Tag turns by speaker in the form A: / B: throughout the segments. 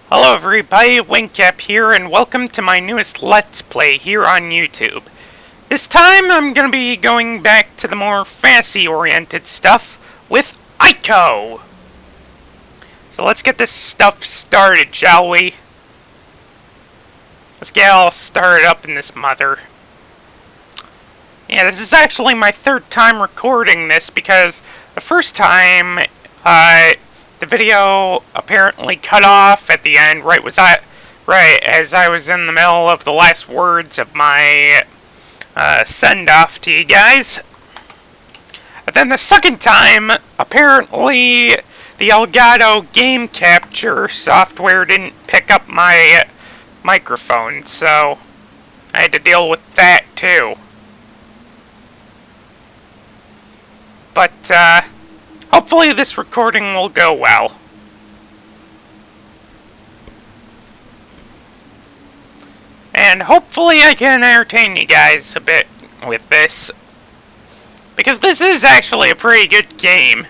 A: Hello everybody, Wingcap here, and welcome to my newest Let's Play here on YouTube. This time I'm going to be going back to the more fantasy-oriented stuff with Ico! So let's get this stuff started, shall we? Let's get all started up in this mother. Yeah, this is actually my third time recording this because the first time, the video apparently cut off at the end right as I was in the middle of the last words of my send-off to you guys. And then the second time, apparently the Elgato game capture software didn't pick up my microphone, so I had to deal with that too. But, hopefully this recording will go well. And hopefully I can entertain you guys a bit with this. Because this is actually a pretty good game.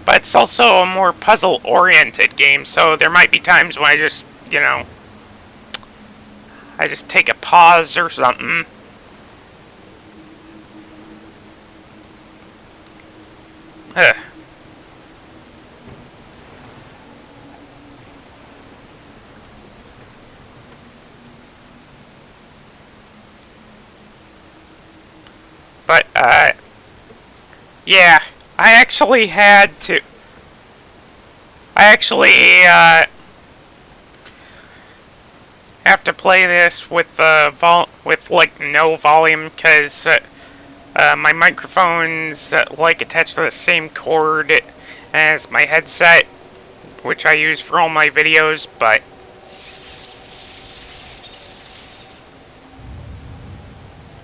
A: But it's also a more puzzle-oriented game, so there might be times when I just, I just take a pause or something. Ugh. But, yeah, I actually have to play this with, like, no volume, because, my microphone's, attached to the same cord as my headset, which I use for all my videos, but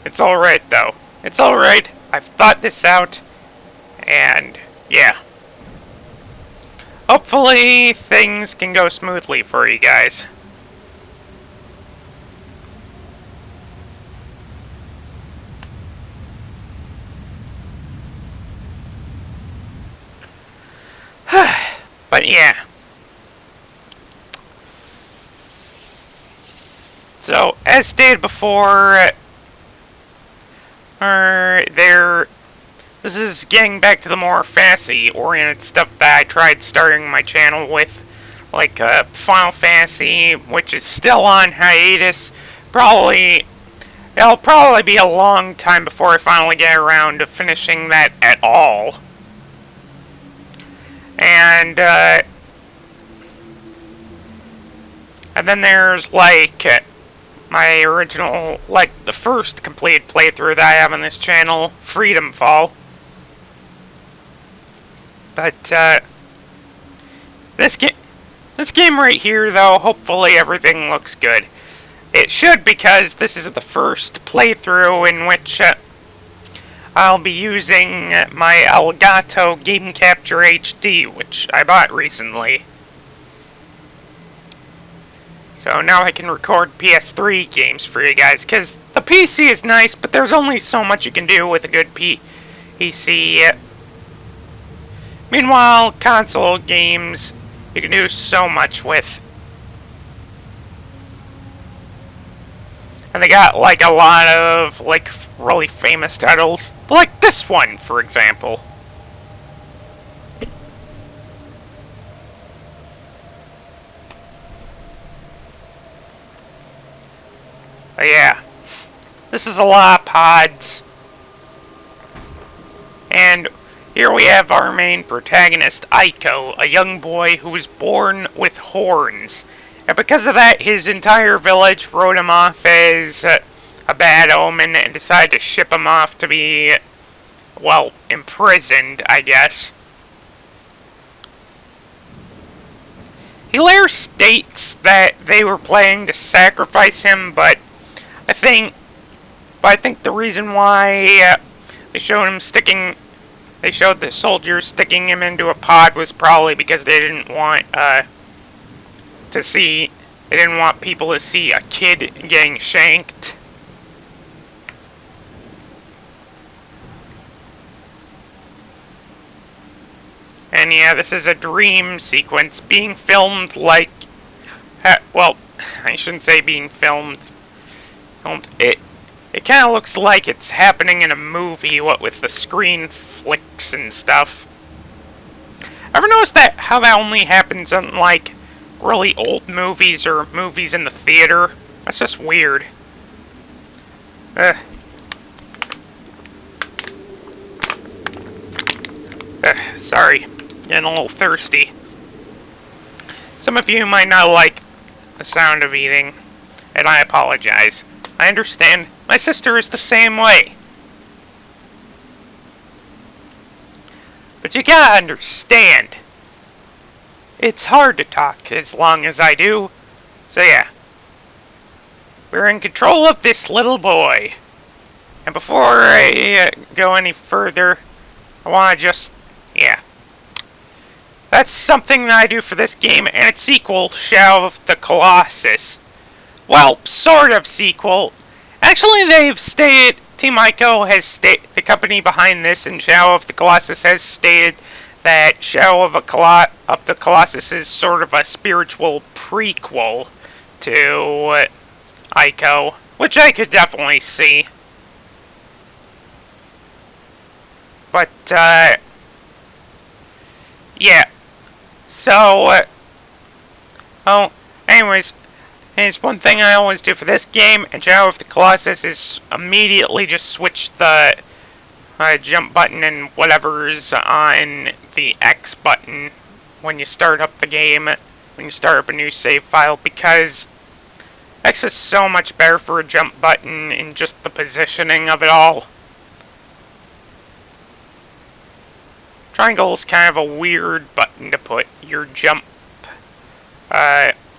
A: it's alright, though. It's alright. I've thought this out, and, yeah. Hopefully, things can go smoothly for you guys. But yeah. So, as stated before, this is getting back to the more fantasy-oriented stuff that I tried starting my channel with, like Final Fantasy, which is still on hiatus. It'll probably be a long time before I finally get around to finishing that at all. And then there's, my original, the first completed playthrough that I have on this channel, Freedom Fall. But, this game right here, though, hopefully everything looks good. It should, because this is the first playthrough in which, I'll be using my Elgato Game Capture HD, which I bought recently. So now I can record PS3 games for you guys, because the PC is nice, but there's only so much you can do with a good PC. Meanwhile, console games, you can do so much with. And they got, a lot of, really famous titles. Like this one, for example. But yeah. This is a lot of pods. And here we have our main protagonist, Ico, a young boy who was born with horns. And because of that, his entire village wrote him off as a bad omen and decided to ship him off to be, well, imprisoned, I guess. He later states that they were planning to sacrifice him, but I think the reason why they showed the soldiers sticking him into a pod was probably because they didn't want people to see a kid getting shanked. And yeah, this is a dream sequence being filmed like... well, I shouldn't say being filmed. It kind of looks like it's happening in a movie, what with the screen flicks and stuff. Ever notice how that only happens in, like, really old movies or movies in the theater? That's just weird. Sorry, getting a little thirsty. Some of you might not like the sound of eating, and I apologize. I understand. My sister is the same way. But you gotta understand, it's hard to talk as long as I do. So yeah, we're in control of this little boy. And before I go any further, I want to just, yeah. That's something that I do for this game and its sequel, Shadow of the Colossus. Well, sort of sequel. Actually, they've stated, Team Ico has stated, the company behind this and Shadow of the Colossus has stated that Shadow of the Colossus is sort of a spiritual prequel to Ico, which I could definitely see. But, yeah. So, anyways, it's one thing I always do for this game, and Shadow of the Colossus is immediately just switch the jump button and whatever's on the X button when you start up the game, when you start up a new save file, because X is so much better for a jump button and just the positioning of it all. Triangle is kind of a weird button to put your jump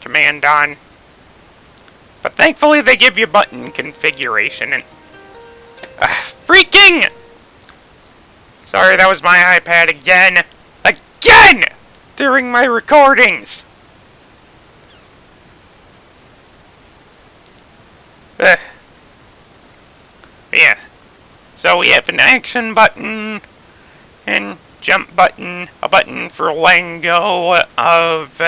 A: command on. But thankfully they give you button configuration and... freaking! Sorry, that was my iPad again. Again! During my recordings! Yeah. So we have an action button and jump button, a button for letting go of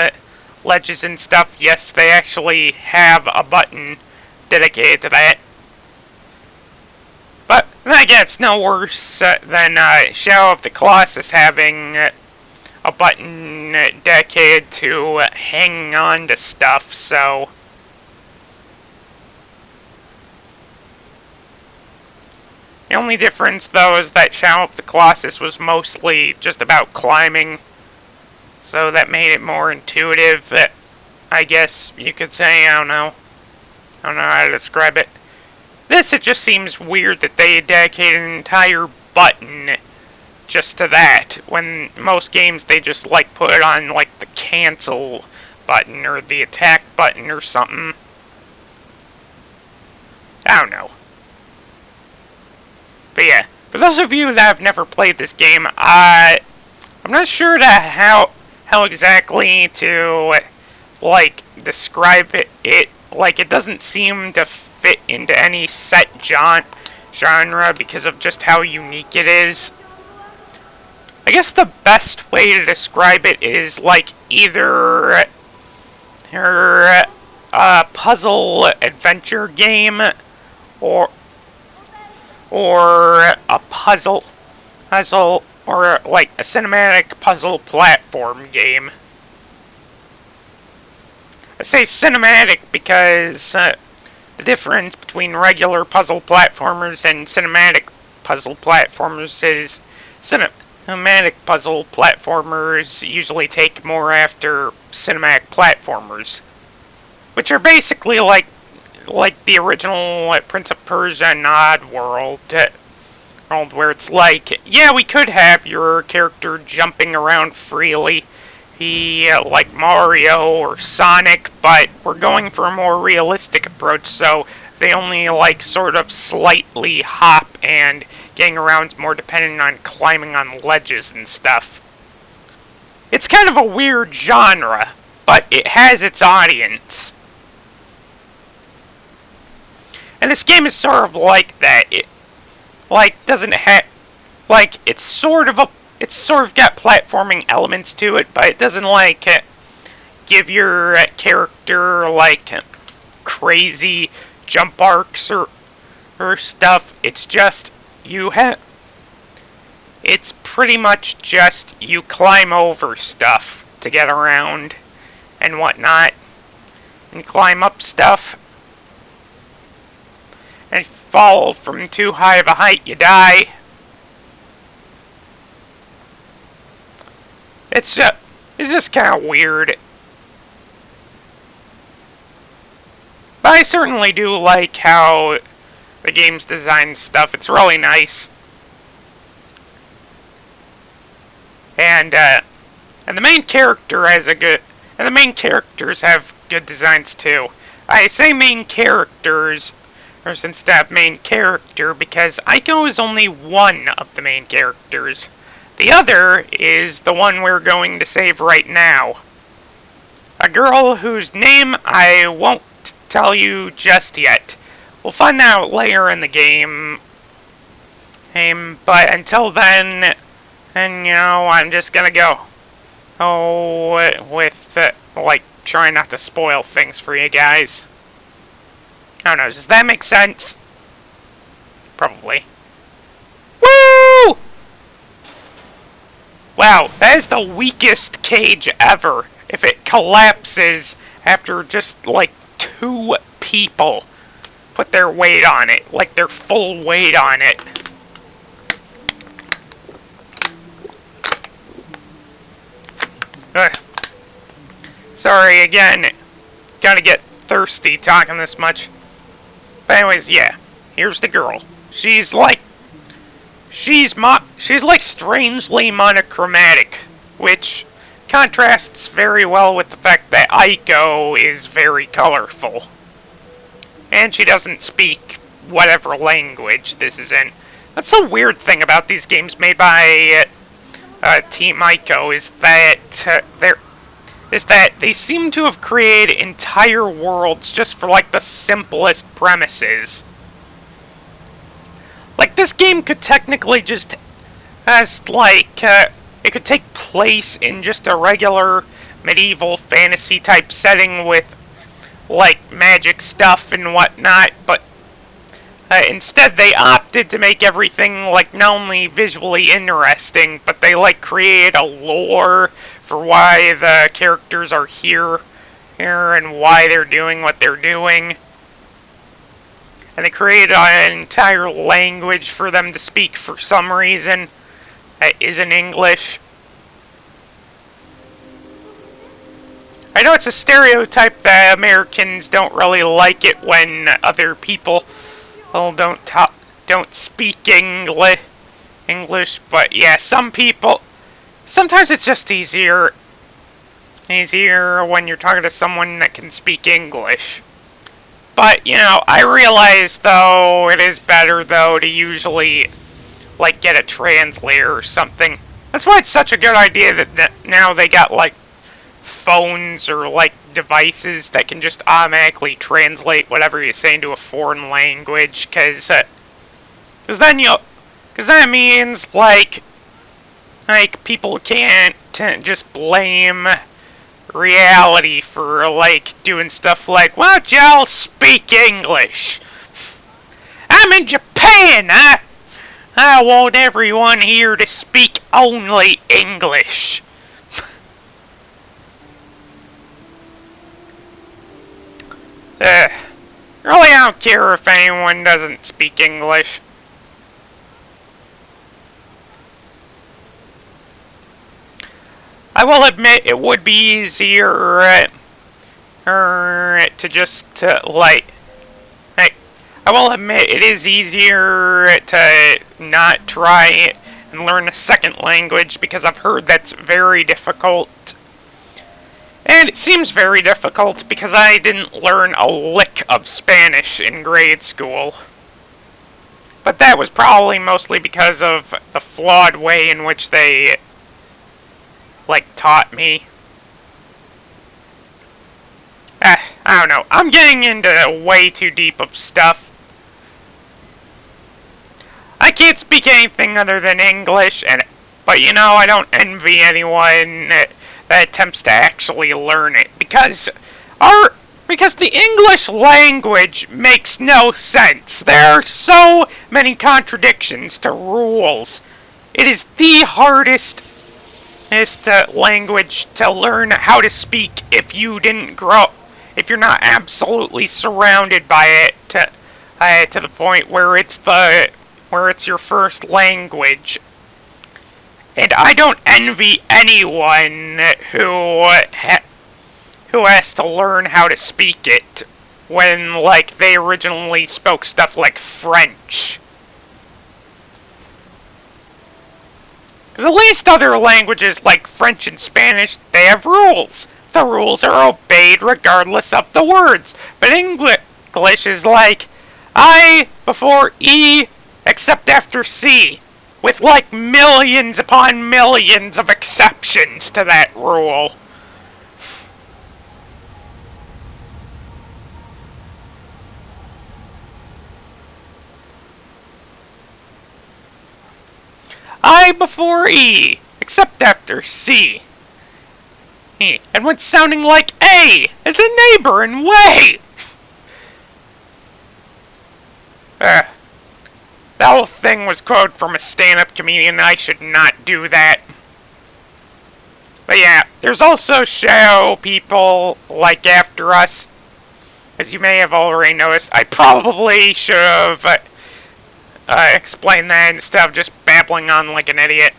A: ledges and stuff. Yes, they actually have a button dedicated to that. But then again, it's no worse than Shadow of the Colossus having a button dedicated to hanging on to stuff, so... The only difference, though, is that Shadow of the Colossus was mostly just about climbing, so that made it more intuitive, I guess you could say. I don't know how to describe it. This, it just seems weird that they dedicated an entire button just to that, when most games they just, like, put it on, like, the cancel button or the attack button or something. I don't know. But yeah, for those of you that have never played this game, I'm not sure how exactly to, like, describe it. Like, it doesn't seem to fit into any set genre because of just how unique it is. I guess the best way to describe it is, like, either a puzzle adventure game or a puzzle, or like a cinematic puzzle platform game. I say cinematic because the difference between regular puzzle platformers and cinematic puzzle platformers is cinematic puzzle platformers usually take more after cinematic platformers, which are basically like the original Prince of Persia and Oddworld, where it's like, yeah, we could have your character jumping around freely, like Mario or Sonic, but we're going for a more realistic approach, so they only, like, sort of slightly hop, and getting around's more dependent on climbing on ledges and stuff. It's kind of a weird genre, but it has its audience. And this game is sort of like that. It, like, doesn't have... Like, it's sort of a it's sort of got platforming elements to it, but it doesn't like give your character like crazy jump arcs or stuff. It's just it's pretty much just you climb over stuff to get around and whatnot, and climb up stuff. And if you fall from too high of a height, you die. It's just kind of weird. But I certainly do like how the game's design stuff. It's really nice. And the main character has and the main characters have good designs too. I say main characters instead of main character because Aiko is only one of the main characters. The other is the one we're going to save right now. A girl whose name I won't tell you just yet. We'll find out later in the game. But until then, and I'm just gonna go. With like trying not to spoil things for you guys. I don't know. Does that make sense? Probably. Woo! Wow, that is the weakest cage ever. If it collapses after just like 2 people put their weight on it, like their full weight on it. Ugh. Sorry again. Gotta get thirsty talking this much. But anyways, yeah. Here's the girl. She's like strangely monochromatic, which contrasts very well with the fact that Aiko is very colorful. And she doesn't speak whatever language this is in. That's the weird thing about these games made by Team Aiko is that they seem to have created entire worlds just for like the simplest premises. Like this game could technically just it could take place in just a regular medieval fantasy type setting with like magic stuff and whatnot, but instead they opted to make everything like not only visually interesting, but they like create a lore for why the characters are here and why they're doing what they're doing. And they created an entire language for them to speak for some reason that isn't English. I know it's a stereotype that Americans don't really like it when other people don't speak English, but yeah, some people. Sometimes it's just easier when you're talking to someone that can speak English. But I realize though it is better though to usually like get a translator or something. That's why it's such a good idea that now they got like phones or like devices that can just automatically translate whatever you say into a foreign language, because then it means like people can't just blame reality for like doing stuff like, why don't y'all speak English? I'm in Japan. I want everyone here to speak only English. Really, I don't care if anyone doesn't speak English. I will admit it would be easier to just I will admit it is easier to not try it and learn a second language, because I've heard that's very difficult. And it seems very difficult because I didn't learn a lick of Spanish in grade school. But that was probably mostly because of the flawed way in which they taught me. I don't know. I'm getting into way too deep of stuff. I can't speak anything other than English, but But you know, I don't envy anyone that attempts to actually learn it, because the English language makes no sense. There are so many contradictions to rules. It is the hardest language to learn how to speak if you're not absolutely surrounded by it to the point where it's your first language. And I don't envy anyone who has to learn how to speak it when, like, they originally spoke stuff like French. Because at least other languages like French and Spanish, they have rules. The rules are obeyed regardless of the words. But English is like I before E except after C, with like millions upon millions of exceptions to that rule. I before E, except after C. And what's sounding like A as a neighbor and way. That whole thing was quoted from a stand-up comedian. I should not do that. But yeah, there's also shadow people like after us. As you may have already noticed, I probably should have explained that instead of just babbling on like an idiot.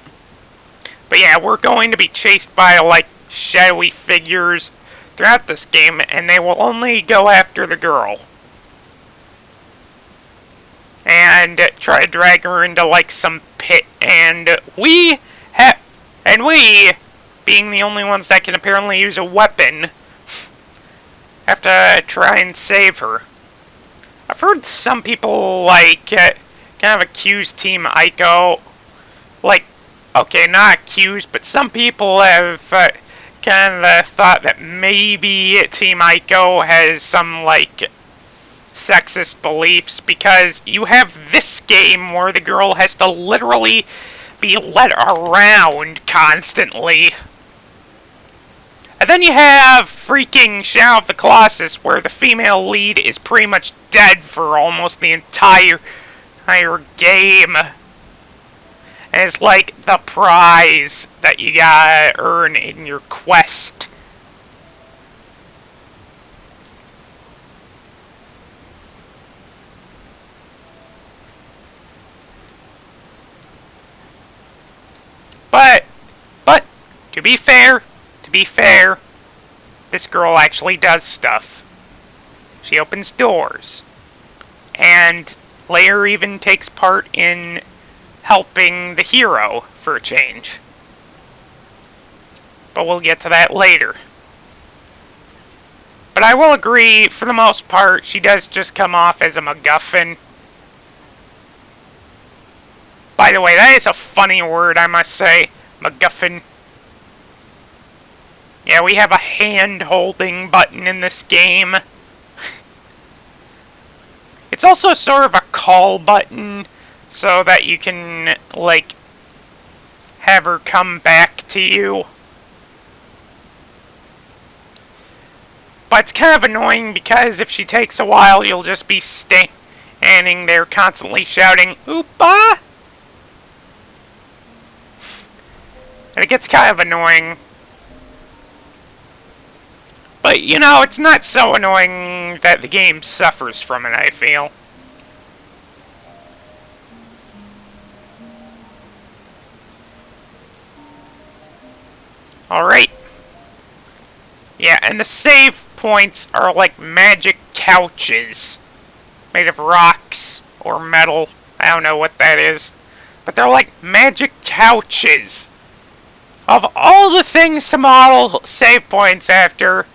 A: But yeah, we're going to be chased by like shadowy figures throughout this game, and they will only go after the girl and try to drag her into like some pit, and we, being the only ones that can apparently use a weapon, have to try and save her. I've heard some people like kind of accuse Team Ico, like, okay, not accused, but some people have kind of thought that maybe Team Ico has some like sexist beliefs, because you have this game where the girl has to literally be led around constantly. And then you have freaking Shadow of the Colossus, where the female lead is pretty much dead for almost the entire game. And it's like the prize that you gotta earn in your quest. But, to be fair, this girl actually does stuff. She opens doors. And later even takes part in helping the hero for a change. But we'll get to that later. But I will agree, for the most part, she does just come off as a MacGuffin. By the way, that is a funny word, I must say. MacGuffin. Yeah, we have a hand-holding button in this game. It's also sort of a call button, so that you can, like, have her come back to you. But it's kind of annoying, because if she takes a while, you'll just be standing there constantly shouting, "Oopa!" And it gets kind of annoying. But, you know, it's not so annoying that the game suffers from it, I feel. Alright. Yeah, and the save points are like magic couches. Made of rocks or metal. I don't know what that is. But they're like magic couches. Of all the things to model save points after,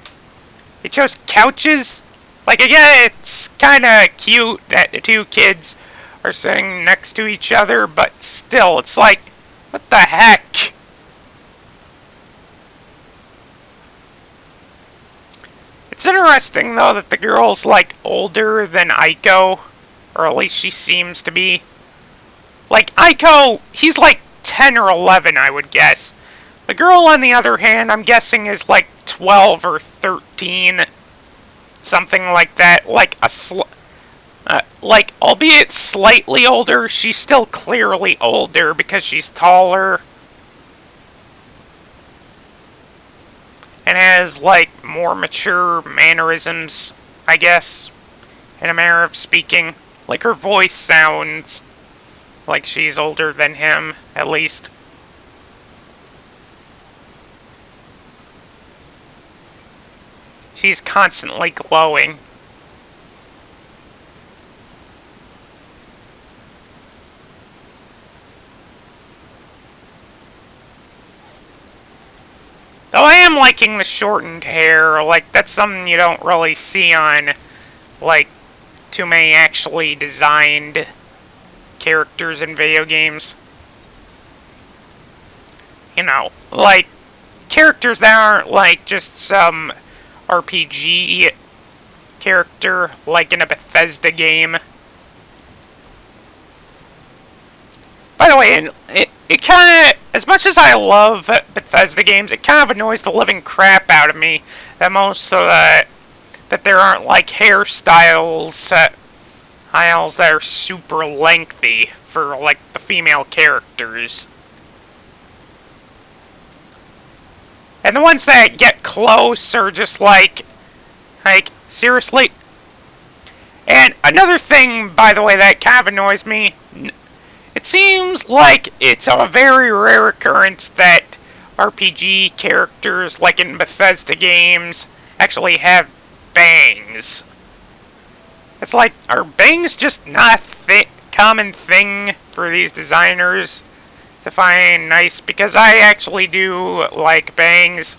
A: they chose couches? Like, again, it's kinda cute that the two kids are sitting next to each other, but still, it's like, what the heck? It's interesting, though, that the girl's, like, older than Ico, or at least she seems to be. Like, Ico, he's like 10 or 11, I would guess. The girl, on the other hand, I'm guessing is like 12 or 13. Something like that. Like, albeit slightly older, she's still clearly older because she's taller. And has, like, more mature mannerisms, I guess, in a manner of speaking. Like, her voice sounds like she's older than him, at least. She's constantly glowing. Though I am liking the shortened hair, like, that's something you don't really see on, like, too many actually designed characters in video games. You know, like, characters that aren't, like, just some RPG character, like in a Bethesda game. By the way, it kind of, as much as I love Bethesda games, it kind of annoys the living crap out of me that that there aren't, like, hairstyles that are super lengthy for, like, the female characters. And the ones that get close are just like, seriously? And another thing, by the way, that kind of annoys me, it seems like it's a very rare occurrence that RPG characters, like in Bethesda games, actually have bangs. It's like, are bangs just not a common thing for these designers to find nice? Because I actually do like bangs.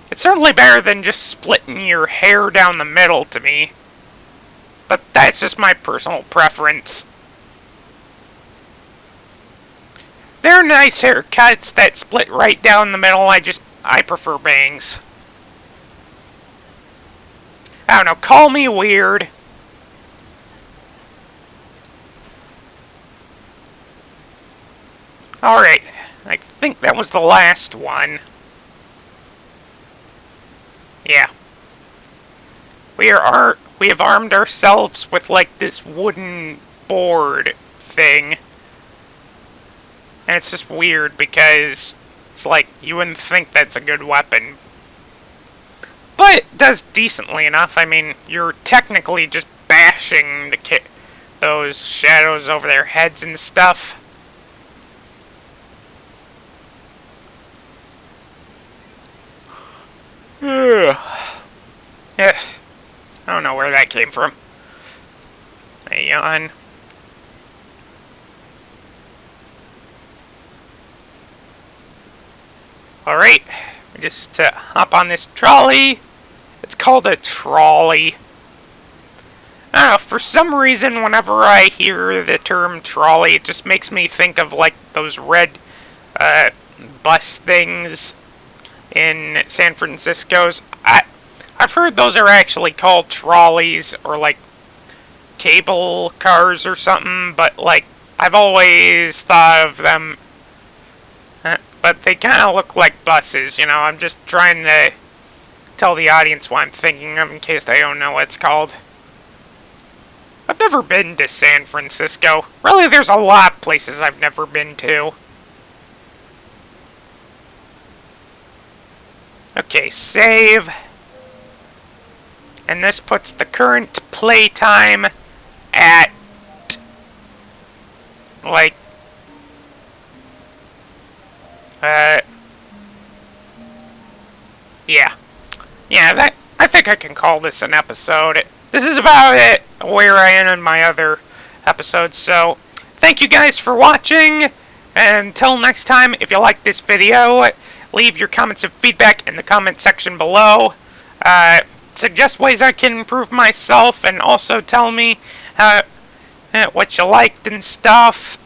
A: It's certainly better than just splitting your hair down the middle to me. But that's just my personal preference. There are nice haircuts that split right down the middle. I prefer bangs. I don't know, call me weird. Alright, I think that was the last one. Yeah. We have armed ourselves with, like, this wooden board thing. And it's just weird because it's like, you wouldn't think that's a good weapon. But it does decently enough. I mean, you're technically just bashing those shadows over their heads and stuff. Yeah. I don't know where that came from. A yawn. Alright, just hop on this trolley. It's called a trolley. I don't know, for some reason, whenever I hear the term trolley, it just makes me think of, like, those red bus things in San Francisco's. I've heard those are actually called trolleys, or, like, cable cars or something, but, like, I've always thought of them, but they kind of look like buses, you know. I'm just trying to tell the audience what I'm thinking of in case they don't know what it's called. I've never been to San Francisco. Really, there's a lot of places I've never been to. Okay, save. And this puts the current playtime at, like, yeah. Yeah, I think I can call this an episode. This is about it, where I am in my other episodes, so thank you guys for watching, and until next time, if you like this video, leave your comments and feedback in the comment section below. Suggest ways I can improve myself, and also tell me what you liked and stuff.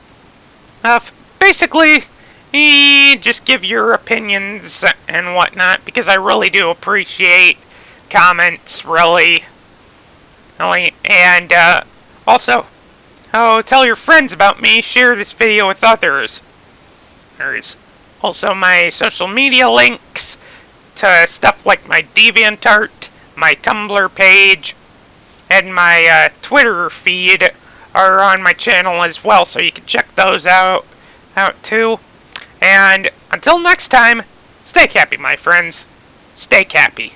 A: Basically, just give your opinions and whatnot, because I really do appreciate comments, really. And also, tell your friends about me, share this video with others. There's also my social media links to stuff like my DeviantArt, my Tumblr page, and my Twitter feed are on my channel as well, so you can check those out too. And until next time, stay cappy, my friends. Stay cappy.